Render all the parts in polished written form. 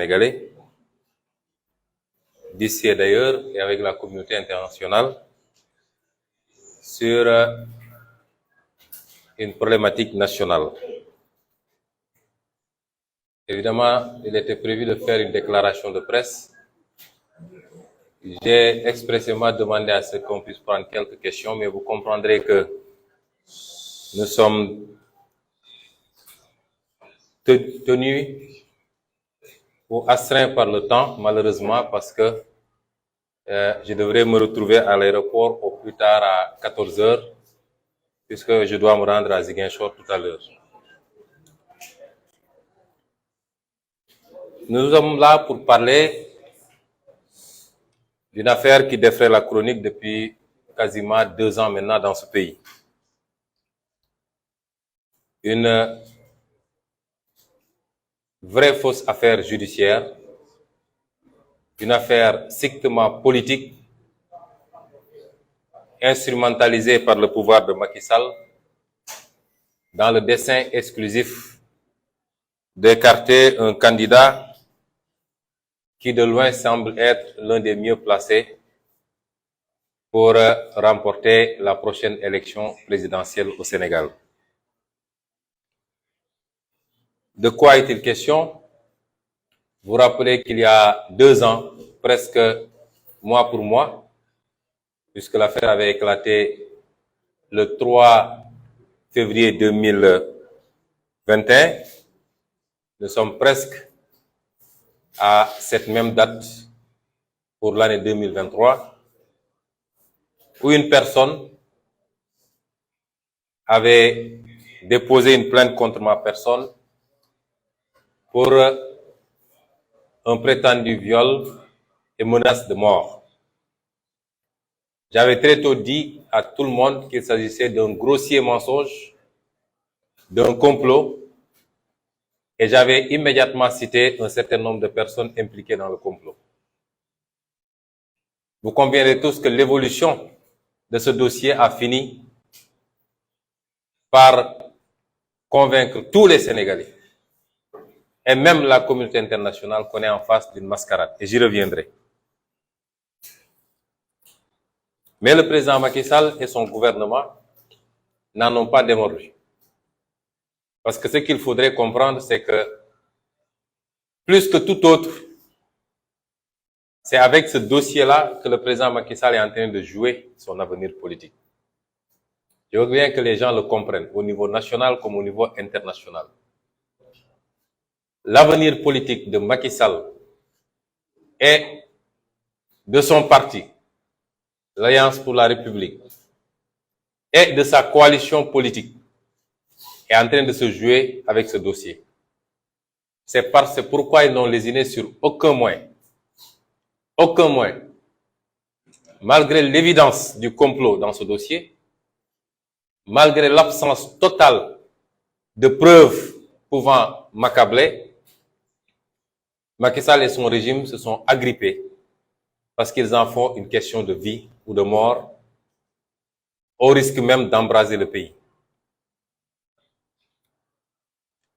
Sénégalais, d'ici et d'ailleurs, et avec la communauté internationale, sur une problématique nationale. Évidemment, il était prévu de faire une déclaration de presse. J'ai expressément demandé à ce qu'on puisse prendre quelques questions, mais vous comprendrez que nous sommes tenus ou astreints par le temps, malheureusement, parce que je devrais me retrouver à l'aéroport au plus tard à 14 heures, puisque je dois me rendre à Ziguinchor tout à l'heure. Nous sommes là pour parler d'une affaire qui défraie la chronique depuis quasiment 2 ans maintenant dans ce pays. Une vraie fausse affaire judiciaire, une affaire strictement politique, instrumentalisée par le pouvoir de Macky Sall dans le dessein exclusif d'écarter un candidat qui de loin semble être l'un des mieux placés pour remporter la prochaine élection présidentielle au Sénégal. De quoi est-il question? Vous rappelez qu'il y a 2 ans, presque mois pour mois, puisque l'affaire avait éclaté le 3 février 2021, nous sommes presque à cette même date pour l'année 2023, où une personne avait déposé une plainte contre ma personne pour un prétendu viol et menace de mort. J'avais très tôt dit à tout le monde qu'il s'agissait d'un grossier mensonge, d'un complot, et j'avais immédiatement cité un certain nombre de personnes impliquées dans le complot. Vous conviendrez tous que l'évolution de ce dossier a fini par convaincre tous les Sénégalais, et même la communauté internationale qu'on est en face d'une mascarade, et j'y reviendrai. Mais le président Macky Sall et son gouvernement n'en ont pas démordu. Parce que ce qu'il faudrait comprendre, c'est que plus que tout autre, c'est avec ce dossier-là que le président Macky Sall est en train de jouer son avenir politique. Je veux bien que les gens le comprennent, au niveau national comme au niveau international. L'avenir politique de Macky Sall et de son parti, l'Alliance pour la République, et de sa coalition politique est en train de se jouer avec ce dossier. C'est pourquoi ils n'ont lésiné sur aucun moyen, malgré l'évidence du complot dans ce dossier, malgré l'absence totale de preuves pouvant m'accabler, Macky Sall et son régime se sont agrippés parce qu'ils en font une question de vie ou de mort, au risque même d'embraser le pays.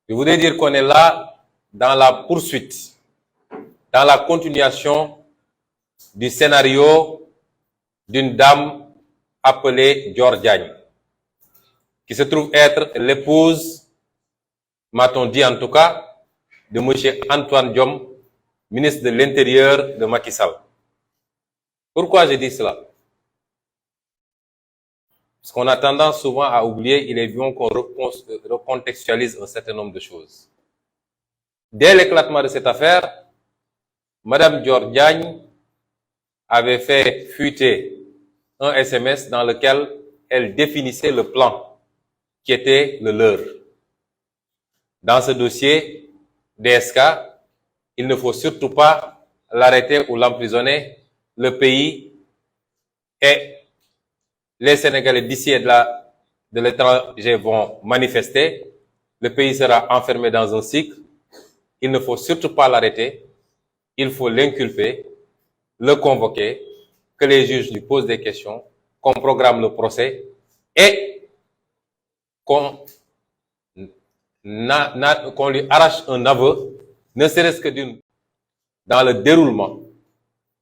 Je voudrais dire qu'on est là dans la poursuite, dans la continuation du scénario d'une dame appelée Dior Diagne, qui se trouve être l'épouse, m'a-t-on dit en tout cas, de M. Antoine Diome, ministre de l'Intérieur de Macky Sall. Pourquoi je dis cela? Parce qu'on a tendance souvent à oublier, il est bien qu'on recontextualise un certain nombre de choses. Dès l'éclatement de cette affaire, Madame Dior Diagne avait fait fuiter un SMS dans lequel elle définissait le plan qui était le leur. Dans ce dossier DSK, il ne faut surtout pas l'arrêter ou l'emprisonner. Le pays et les Sénégalais d'ici et de l'étranger vont manifester. Le pays sera enfermé dans un cycle. Il ne faut surtout pas l'arrêter. Il faut l'inculper, le convoquer, que les juges lui posent des questions, qu'on programme le procès et qu'on lui arrache un aveu, ne serait-ce que d'une dans le déroulement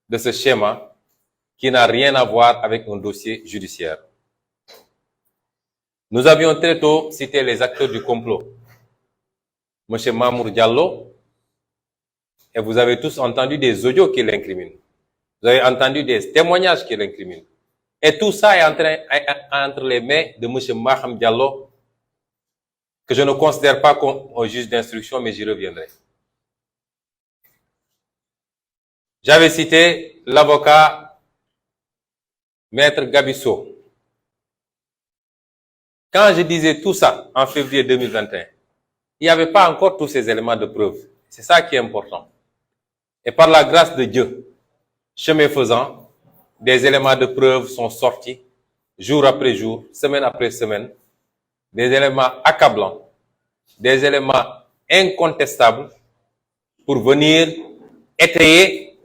de ce schéma qui n'a rien à voir avec un dossier judiciaire. Nous avions très tôt cité les acteurs du complot. M. Mamour Diallo, et vous avez tous entendu des audios qui l'incriminent. Vous avez entendu des témoignages qui l'incriminent. Et tout ça est entre les mains de M. Maham Diallo, que je ne considère pas comme un juge d'instruction, mais j'y reviendrai. J'avais cité l'avocat Maître Gabisso. Quand je disais tout ça en février 2021, il n'y avait pas encore tous ces éléments de preuve. C'est ça qui est important. Et par la grâce de Dieu, chemin faisant, des éléments de preuve sont sortis jour après jour, semaine après semaine, des éléments accablants, des éléments incontestables pour venir étayer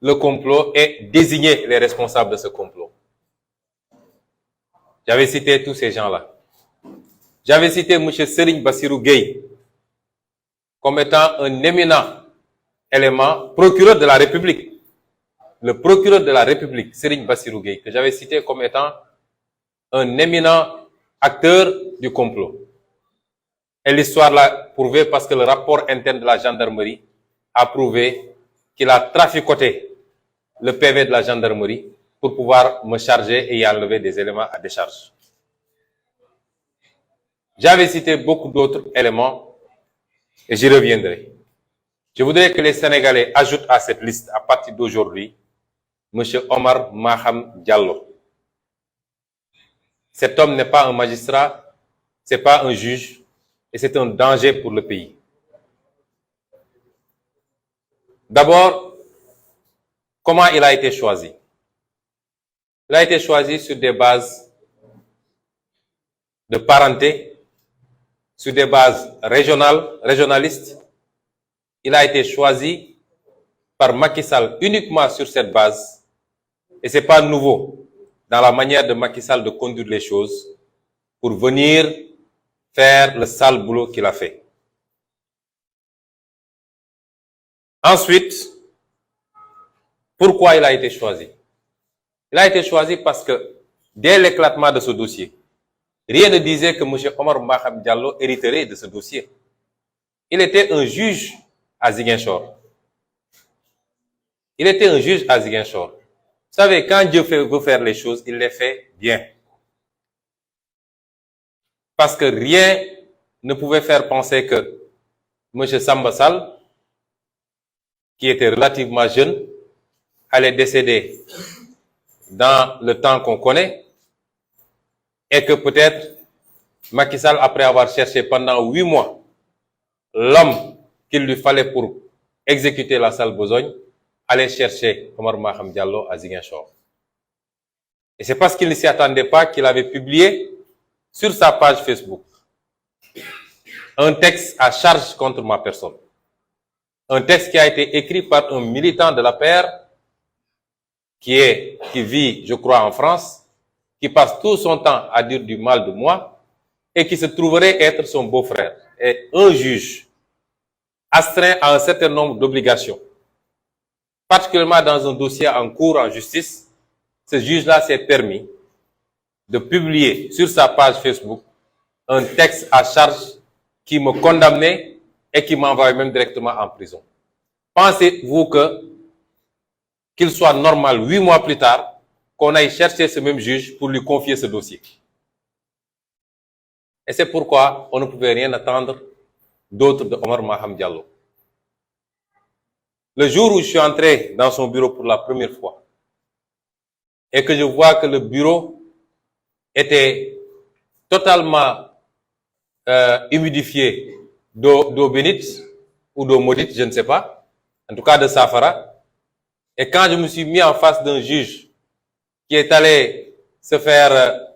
le complot et désigner les responsables de ce complot. J'avais cité tous ces gens-là. J'avais cité M. Serigne Bassirou Gueye comme étant un éminent élément, procureur de la République. Le procureur de la République, Serigne Bassirou Gueye, que j'avais cité comme étant un éminent acteur du complot. Et l'histoire l'a prouvé parce que le rapport interne de la gendarmerie a prouvé qu'il a traficoté le PV de la gendarmerie pour pouvoir me charger et y enlever des éléments à décharge. J'avais cité beaucoup d'autres éléments et j'y reviendrai. Je voudrais que les Sénégalais ajoutent à cette liste, à partir d'aujourd'hui, M. Omar Maham Diallo. Cet homme n'est pas un magistrat, c'est pas un juge, et c'est un danger pour le pays. D'abord, comment il a été choisi? Il a été choisi sur des bases de parenté, sur des bases régionalistes. Il a été choisi par Macky Sall uniquement sur cette base. Et ce n'est pas nouveau dans la manière de Macky Sall de conduire les choses pour venir faire le sale boulot qu'il a fait. Ensuite, pourquoi il a été choisi? Il a été choisi parce que dès l'éclatement de ce dossier, rien ne disait que M. Omar Maham Diallo hériterait de ce dossier. Il était un juge à Ziguinchor. Il était un juge à Ziguinchor. Vous savez, quand Dieu veut faire les choses, il les fait bien. Parce que rien ne pouvait faire penser que M. Samba Sall, qui était relativement jeune, allait décéder dans le temps qu'on connaît, et que peut-être Macky Sall, après avoir cherché pendant 8 mois l'homme qu'il lui fallait pour exécuter la sale besogne, allait chercher Omar Maham Diallo à Ziguinchor. Et c'est parce qu'il ne s'y attendait pas qu'il avait publié sur sa page Facebook un texte à charge contre ma personne. Un texte qui a été écrit par un militant de la paire qui vit, je crois, en France, qui passe tout son temps à dire du mal de moi et qui se trouverait être son beau-frère. Et un juge astreint à un certain nombre d'obligations, particulièrement dans un dossier en cours en justice, ce juge-là s'est permis de publier sur sa page Facebook un texte à charge qui me condamnait et qui m'envoyait même directement en prison. Pensez-vous qu'il soit normal 8 mois plus tard qu'on aille chercher ce même juge pour lui confier ce dossier? Et c'est pourquoi on ne pouvait rien attendre d'autre de Omar Maham Diallo. Le jour où je suis entré dans son bureau pour la première fois et que je vois que le bureau était totalement humidifié d'eau bénite ou d'eau maudite, je ne sais pas, en tout cas de safara, et quand je me suis mis en face d'un juge qui est allé se faire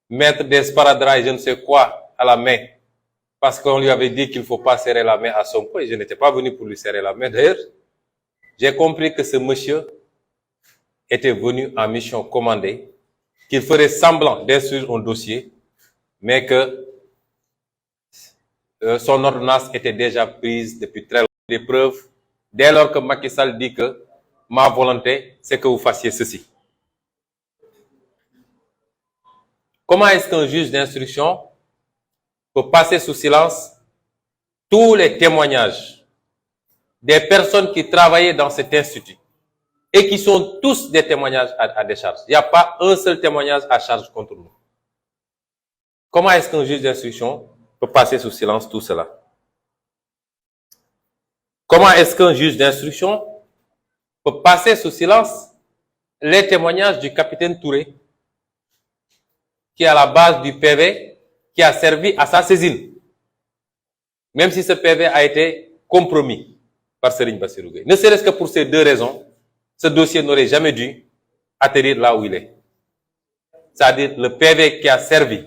mettre des sparadraps et je ne sais quoi à la main, parce qu'on lui avait dit qu'il ne faut pas serrer la main à Sonko, et je n'étais pas venu pour lui serrer la main d'ailleurs, j'ai compris que ce monsieur était venu en mission commandée, qu'il ferait semblant d'instruire un dossier, mais que son ordonnance était déjà prise depuis très longtemps. des preuves dès lors que Macky Sall dit que ma volonté, c'est que vous fassiez ceci. Comment est-ce qu'un juge d'instruction peut passer sous silence tous les témoignages des personnes qui travaillaient dans cet institut et qui sont tous des témoignages à décharge? Il n'y a pas un seul témoignage à charge contre nous. Comment est-ce qu'un juge d'instruction peut passer sous silence tout cela? Comment est-ce qu'un juge d'instruction peut passer sous silence les témoignages du capitaine Touré, qui est à la base du PV, qui a servi à sa saisine, même si ce PV a été compromis par Serigne Bassirou Gueye. Ne serait-ce que pour ces deux raisons, ce dossier n'aurait jamais dû atterrir là où il est. C'est-à-dire le PV qui a servi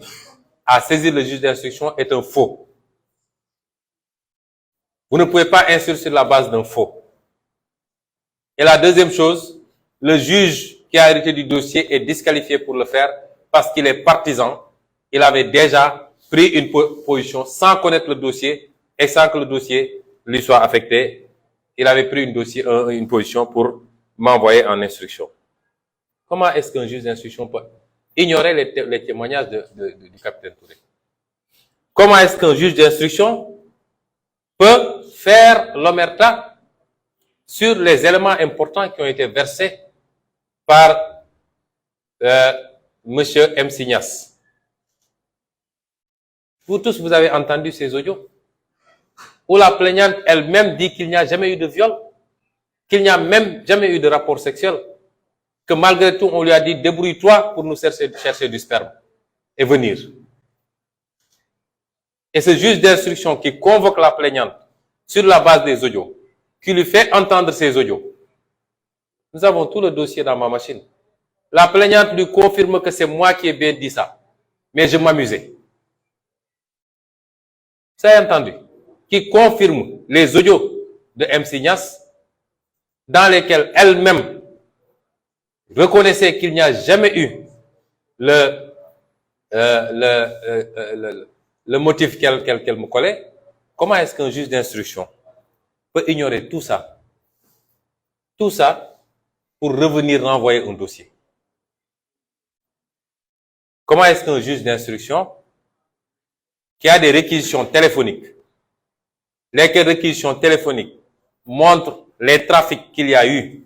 à saisir le juge d'instruction est un faux. Vous ne pouvez pas instruire sur la base d'un faux. Et la deuxième chose, le juge qui a hérité du dossier est disqualifié pour le faire parce qu'il est partisan. Il avait déjà pris une position sans connaître le dossier et sans que le dossier lui soit affecté. Il avait pris une position pour m'envoyer en instruction. Comment est-ce qu'un juge d'instruction peut ignorer les témoignages du capitaine Touré? Comment est-ce qu'un juge d'instruction peut faire l'omerta sur les éléments importants qui ont été versés par Monsieur M. Signas? Vous tous, vous avez entendu ces audios où la plaignante elle-même dit qu'il n'y a jamais eu de viol, qu'il n'y a même jamais eu de rapport sexuel, que malgré tout, on lui a dit débrouille-toi pour nous chercher du sperme et venir. Et ce juge d'instruction qui convoque la plaignante sur la base des audios, qui lui fait entendre ces audios. Nous avons tout le dossier dans ma machine. La plaignante lui confirme que c'est moi qui ai bien dit ça, mais je m'amusais. Vous avez entendu? Qui confirme les audios de M. Signas, dans lesquels elle-même reconnaissait qu'il n'y a jamais eu le motif qu'elle me collait. Comment est-ce qu'un juge d'instruction peut ignorer tout ça? Tout ça pour revenir renvoyer un dossier. Comment est-ce qu'un juge d'instruction qui a des réquisitions téléphoniques, lesquelles réquisitions téléphoniques montrent les trafics qu'il y a eu,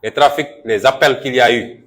les appels qu'il y a eu